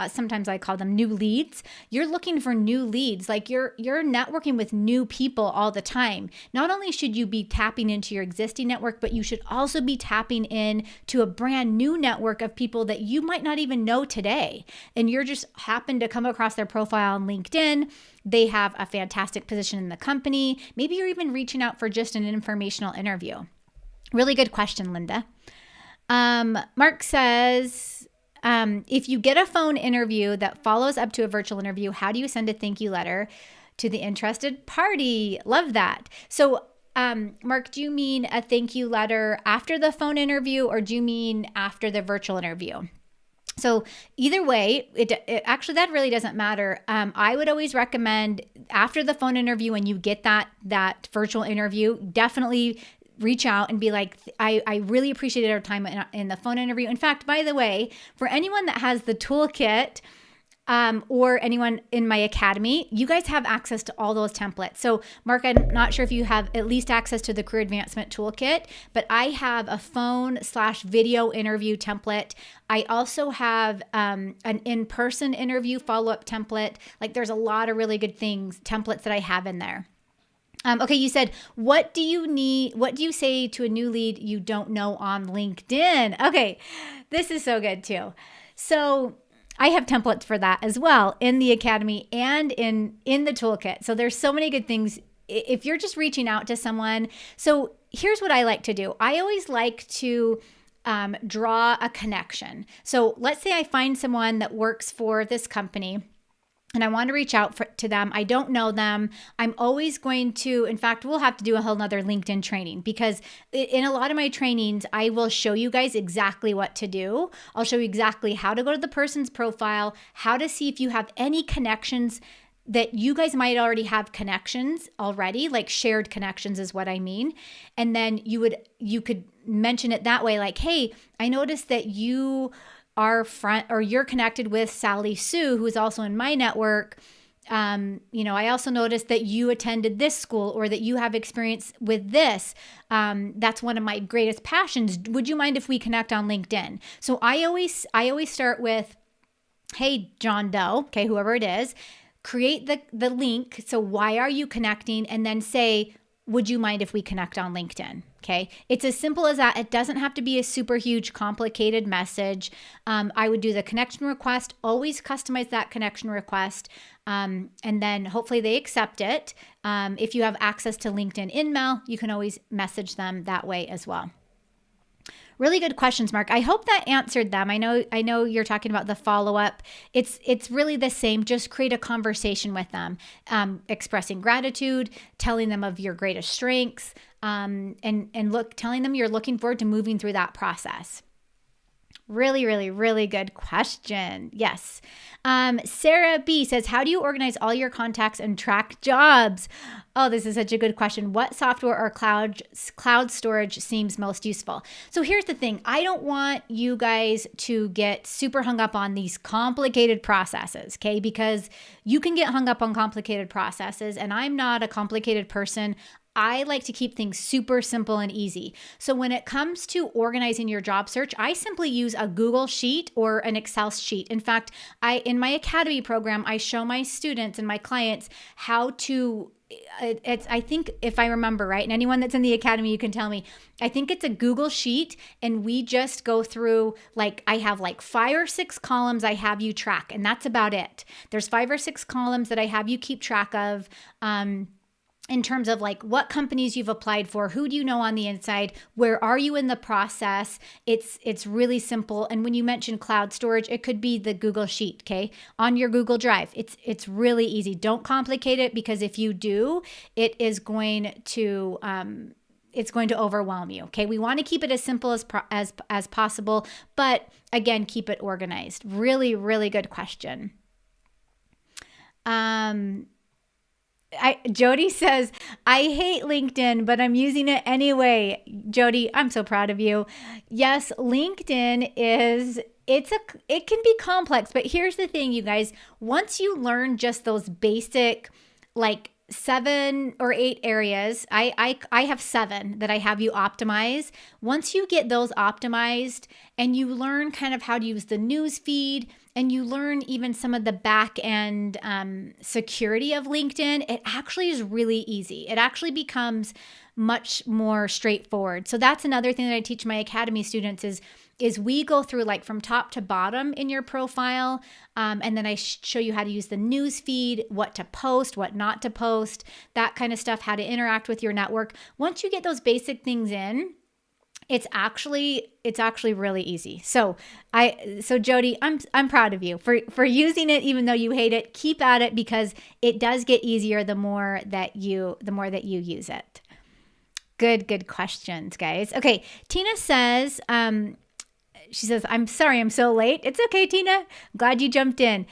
sometimes I call them new leads. You're looking for new leads. Like you're networking with new people all the time. Not only should you be tapping into your existing network, but you should also be tapping in to a brand new network of people that you might not even know today. And you're just happen to come across their profile on LinkedIn. They have a fantastic position in the company. Maybe you're even reaching out for just an informational interview. Really good question, Linda. Mark says, if you get a phone interview that follows up to a virtual interview, how do you send a thank you letter to the interested party? Love that. So, Mark, do you mean a thank you letter after the phone interview, or do you mean after the virtual interview? So either way, it actually, that really doesn't matter. I would always recommend after the phone interview, when you get that virtual interview, definitely reach out and be like, I really appreciated our time in the phone interview. In fact, by the way, for anyone that has the toolkit or anyone in my academy, you guys have access to all those templates. So Mark, I'm not sure if you have at least access to the Career Advancement Toolkit, but I have a phone/video interview template. I also have an in-person interview follow-up template. Like there's a lot of really good templates that I have in there. Okay, you said, what do you say to a new lead you don't know on LinkedIn? Okay, this is so good too. So I have templates for that as well in the academy and in the toolkit. So there's so many good things if you're just reaching out to someone. So here's what I like to do. I always like to draw a connection. So let's say I find someone that works for this company and I want to reach out to them. I don't know them. I'm always going to, in fact, we'll have to do a whole nother LinkedIn training, because in a lot of my trainings, I will show you guys exactly what to do. I'll show you exactly how to go to the person's profile, how to see if you have any connections that you guys might already have connections already, like shared connections is what I mean. And then you could mention it that way, like, hey, I noticed that you're connected with Sally Sue, who's also in my network. I also noticed that you attended this school, or that you have experience with this. That's one of my greatest passions. Would you mind if we connect on LinkedIn? So I always start with, hey, John Doe, okay, whoever it is, create the link. So why are you connecting? And then say, would you mind if we connect on LinkedIn? Okay. It's as simple as that. It doesn't have to be a super huge, complicated message. I would do the connection request, always customize that connection request. And then hopefully they accept it. If you have access to LinkedIn InMail, you can always message them that way as well. Really good questions, Mark. I hope that answered them. I know you're talking about the follow-up. It's really the same. Just create a conversation with them, expressing gratitude, telling them of your greatest strengths, and telling them you're looking forward to moving through that process. Really, really, really good question. Yes. Sarah B says, how do you organize all your contacts and track jobs? Oh, this is such a good question. What software or cloud storage seems most useful? So here's the thing. I don't want you guys to get super hung up on these complicated processes, okay? Because you can get hung up on complicated processes, and I'm not a complicated person. I like to keep things super simple and easy. So when it comes to organizing your job search, I simply use a Google Sheet or an Excel sheet. In fact, in my Academy program, I show my students and my clients how to it's, I think if I remember right, and anyone that's in the academy, you can tell me, I think it's a Google sheet, and we just go through, like, I have like 5 or 6 columns I have you track, and that's about it. There's 5 or 6 columns that I have you keep track of, in terms of like what companies you've applied for, who do you know on the inside, where are you in the process. It's really simple. And when you mention cloud storage, it could be the Google Sheet, okay, on your Google Drive. It's really easy. Don't complicate it, because if you do, it is going to it's going to overwhelm you. Okay, we want to keep it as simple as possible, but again, keep it organized. Really, really good question. Jody says, I hate LinkedIn, but I'm using it anyway. Jody, I'm so proud of you. Yes, LinkedIn it can be complex, but here's the thing, you guys. Once you learn just those basic, like 7 or 8 areas, I have 7 that I have you optimize. Once you get those optimized and you learn kind of how to use the news feed, and you learn even some of the back end security of LinkedIn, it actually is really easy. It actually becomes much more straightforward. So that's another thing that I teach my academy students is we go through like from top to bottom in your profile, and then I show you how to use the news feed, what to post, what not to post, that kind of stuff, how to interact with your network. Once you get those basic things in, it's actually really easy. So Jody, I'm proud of you for using it, even though you hate it. Keep at it, because it does get easier the more that you use it. Good questions, guys. Okay, Tina says, she says, I'm sorry I'm so late. It's okay, Tina. I'm glad you jumped in.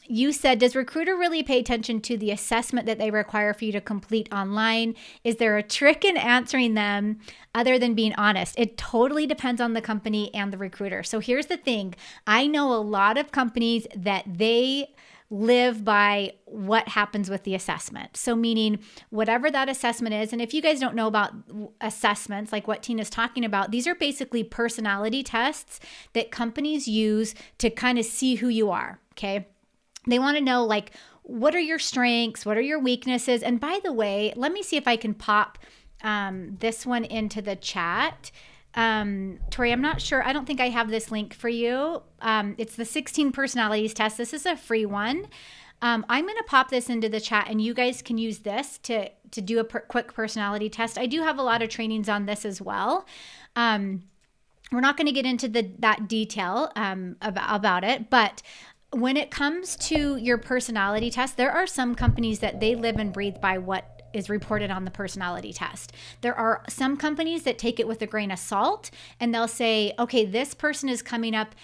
You said, does recruiter really pay attention to the assessment that they require for you to complete online? Is there a trick in answering them other than being honest? It totally depends on the company and the recruiter. So here's the thing. I know a lot of companies that they live by what happens with the assessment. So meaning whatever that assessment is, and if you guys don't know about assessments, like what Tina's talking about, these are basically personality tests that companies use to kind of see who you are, okay? They want to know, like, what are your strengths? What are your weaknesses? And by the way, let me see if I can pop this one into the chat. Tori, I'm not sure. I don't think I have this link for you. It's the 16 personalities test. This is a free one. I'm going to pop this into the chat, and you guys can use this to do a quick personality test. I do have a lot of trainings on this as well. We're not going to get into that detail about it, but when it comes to your personality test, there are some companies that they live and breathe by what is reported on the personality test. There are some companies that take it with a grain of salt, and they'll say, okay, this person is coming up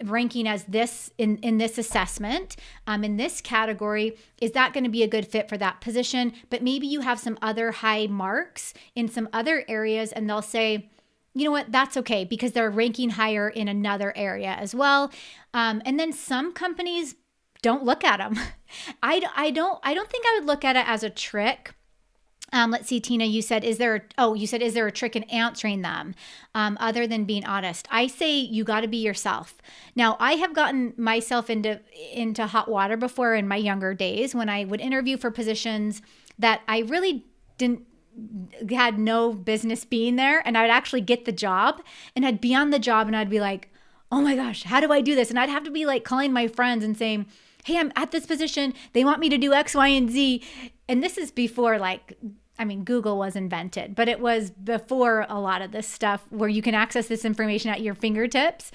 ranking as this in this assessment, in this category. Is that going to be a good fit for that position? But maybe you have some other high marks in some other areas, and they'll say, you know what, that's okay, because they're ranking higher in another area as well. And then some companies don't look at them. I don't think I would look at it as a trick. Let's see, Tina, you said, is there a trick in answering them other than being honest? I say you got to be yourself. Now, I have gotten myself into hot water before in my younger days when I would interview for positions that I really had no business being there, and I'd actually get the job, and I'd be on the job, and I'd be like, oh my gosh, how do I do this? And I'd have to be like calling my friends and saying, hey, I'm at this position. They want me to do X, Y, and Z. And this is before Google was invented, but it was before a lot of this stuff where you can access this information at your fingertips.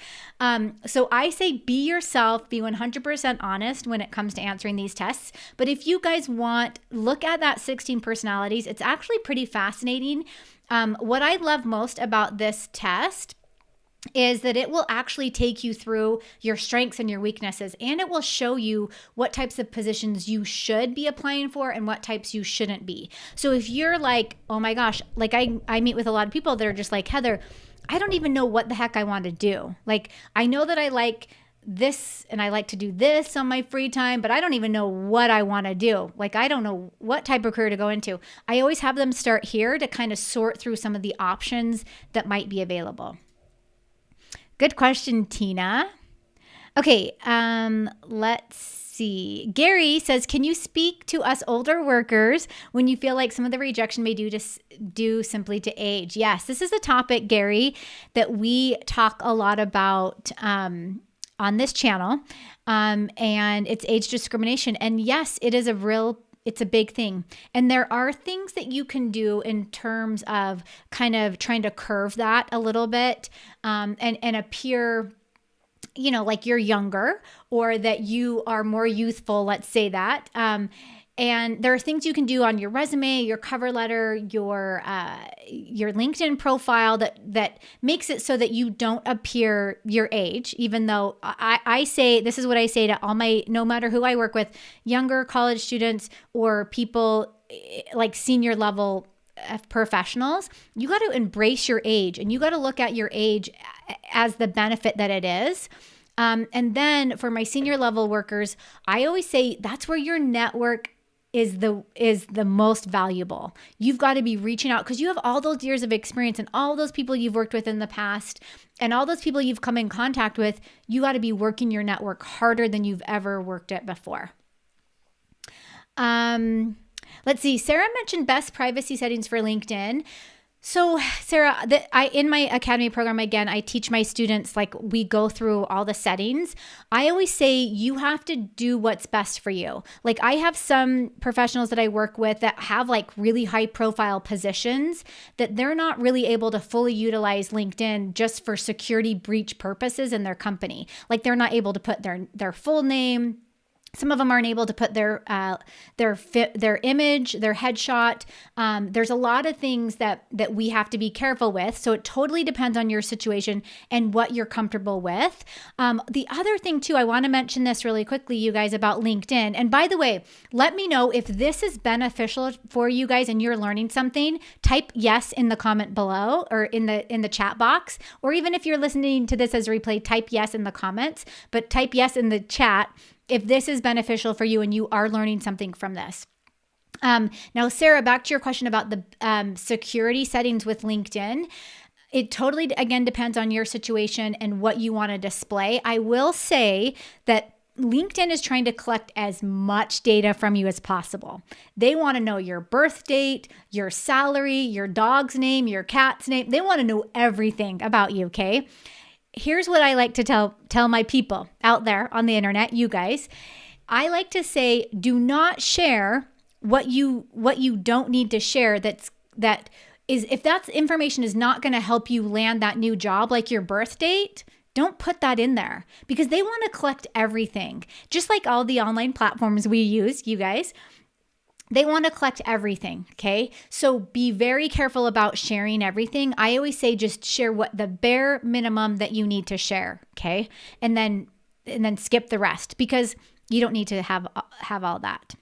So I say be yourself, be 100% honest when it comes to answering these tests. But if you guys look at that 16 personalities. It's actually pretty fascinating. What I love most about this test is that it will actually take you through your strengths and your weaknesses, and it will show you what types of positions you should be applying for and what types you shouldn't be. So if you're like, oh my gosh, like I meet with a lot of people that are just like, Heather, I don't even know what the heck I want to do. Like, I know that I like this and I like to do this on my free time, but I don't even know what I want to do. Like, I don't know what type of career to go into. I always have them start here to kind of sort through some of the options that might be available. Good question, Tina. Okay, let's see. Gary says, can you speak to us older workers when you feel like some of the rejection may due simply to age? Yes, this is a topic, Gary, that we talk a lot about on this channel, and it's age discrimination. And yes, it's a big thing. And there are things that you can do in terms of kind of trying to curve that a little bit, and appear, like you're younger, or that you are more youthful, let's say that. And there are things you can do on your resume, your cover letter, your LinkedIn profile that makes it so that you don't appear your age, even though I say, this is what I say to all no matter who I work with, younger college students or people like senior level professionals, you got to embrace your age, and you got to look at your age as the benefit that it is. And then for my senior level workers, I always say that's where your network is the most valuable. You've got to be reaching out because you have all those years of experience and all those people you've worked with in the past and all those people you've come in contact with. You got to be working your network harder than you've ever worked it before. Let's see. Sarah mentioned best privacy settings for LinkedIn. So Sarah, in my academy program, again, I teach my students, like we go through all the settings. I always say you have to do what's best for you. Like I have some professionals that I work with that have like really high profile positions that they're not really able to fully utilize LinkedIn just for security breach purposes in their company. Like they're not able to put their full name. Some of them aren't able to put their image, their headshot. There's a lot of things that we have to be careful with. So it totally depends on your situation and what you're comfortable with. The other thing too, I want to mention this really quickly, you guys, about LinkedIn. And by the way, let me know if this is beneficial for you guys and you're learning something. Type yes in the comment below or in the chat box, or even if you're listening to this as a replay, type yes in the comments. But type yes in the chat if this is beneficial for you and you are learning something from this. Now, Sarah, back to your question about the security settings with LinkedIn. It totally, again, depends on your situation and what you want to display. I will say that LinkedIn is trying to collect as much data from you as possible. They want to know your birth date, your salary, your dog's name, your cat's name. They want to know everything about you, okay? Here's what I like to tell my people out there on the internet, you guys. I like to say, do not share what you don't need to share. If that information is not going to help you land that new job, like your birth date, don't put that in there because they want to collect everything. Just like all the online platforms we use, you guys. They want to collect everything, okay? So be very careful about sharing everything. I always say just share what the bare minimum that you need to share, okay? And then skip the rest because you don't need to have all that.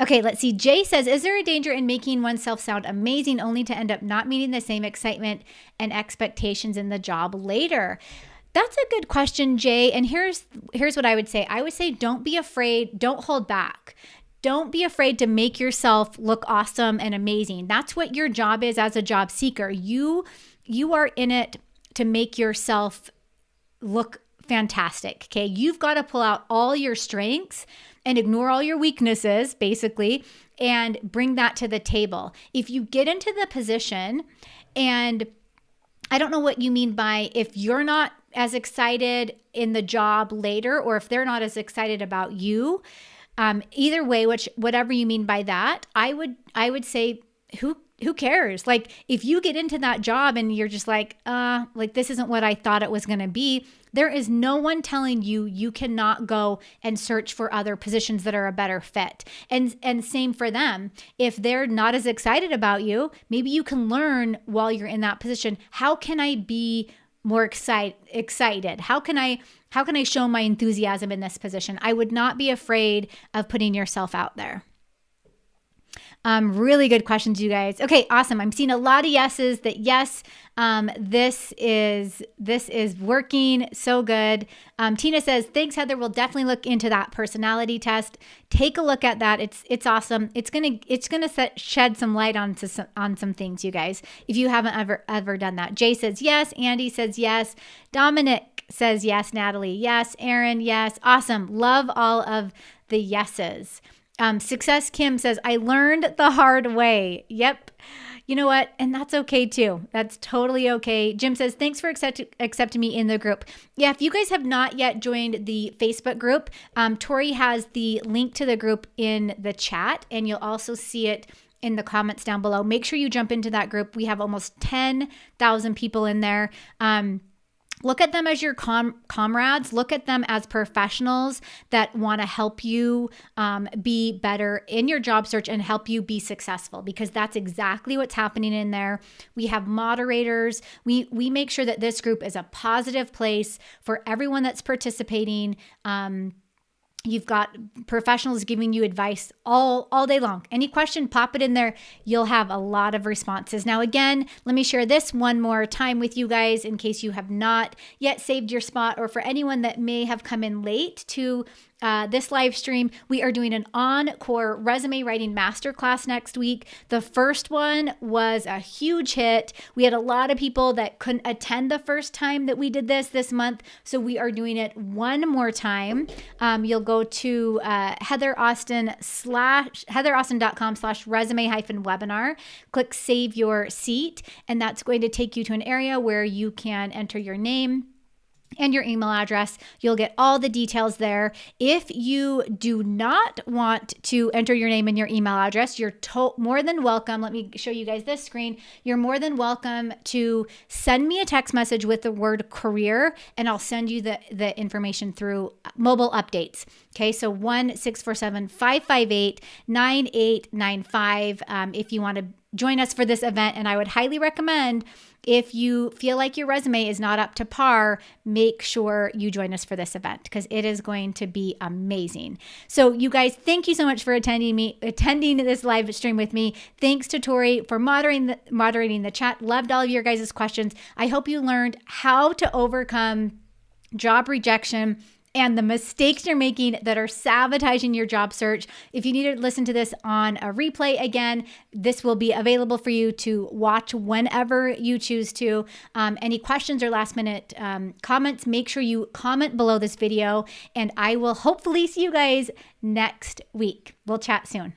Okay, let's see. Jay says, is there a danger in making oneself sound amazing only to end up not meeting the same excitement and expectations in the job later? That's a good question, Jay. And here's what I would say. I would say don't be afraid. Don't hold back. Don't be afraid to make yourself look awesome and amazing. That's what your job is as a job seeker. You are in it to make yourself look fantastic, okay? You've got to pull out all your strengths and ignore all your weaknesses, basically, and bring that to the table. If you get into the position, and I don't know what you mean by if you're not as excited in the job later, or if they're not as excited about you, either way, whatever you mean by that, I would say, who cares? Like if you get into that job and you're just like this isn't what I thought it was going to be, there is no one telling you cannot go and search for other positions that are a better fit. And same for them. If they're not as excited about you, maybe you can learn while you're in that position. How can I be more excited? How can I show my enthusiasm in this position? I would not be afraid of putting yourself out there. Really good questions, you guys. Okay, awesome. I'm seeing a lot of yeses that yes, this is working so good. Tina says, thanks, Heather. We'll definitely look into that personality test. Take a look at that. It's awesome. It's gonna shed some light on some things, you guys, if you haven't ever done that. Jay says yes. Andy says yes. Dominic says yes. Natalie, yes. Aaron, yes. Awesome. Love all of the yeses. Success Kim says, I learned the hard way. Yep. You know what? And that's okay too. That's totally okay. Jim says, thanks for accepting me in the group. Yeah, if you guys have not yet joined the Facebook group, Tori has the link to the group in the chat, and you'll also see it in the comments down below. Make sure you jump into that group. We have almost 10,000 people in there. Look at them as your comrades. Look at them as professionals that want to help you be better in your job search and help you be successful, because that's exactly what's happening in there. We have moderators. We make sure that this group is a positive place for everyone that's participating. You've got professionals giving you advice all day long. Any question, pop it in there. You'll have a lot of responses. Now, again, let me share this one more time with you guys in case you have not yet saved your spot, or for anyone that may have come in late to this live stream. We are doing an encore resume writing masterclass next week. The first one was a huge hit. We had a lot of people that couldn't attend the first time that we did this month. So we are doing it one more time. You'll go to heatherAustin.com/resume-webinar, click save your seat, and that's going to take you to an area where you can enter your name and your email address. You'll get all the details there. If you do not want to enter your name and your email address, you're more than welcome. Let me show you guys this screen. You're more than welcome to send me a text message with the word career, and I'll send you the information through mobile updates. Okay, so 1-647-558-9895 if you want to join us for this event. And I would highly recommend, if you feel like your resume is not up to par, make sure you join us for this event, because it is going to be amazing. So you guys, thank you so much for attending this live stream with me. Thanks to Tori for moderating the chat. Loved all of your guys' questions. I hope you learned how to overcome job rejection and the mistakes you're making that are sabotaging your job search. If you need to listen to this on a replay again, this will be available for you to watch whenever you choose to. Any questions or last minute comments, make sure you comment below this video, and I will hopefully see you guys next week. We'll chat soon.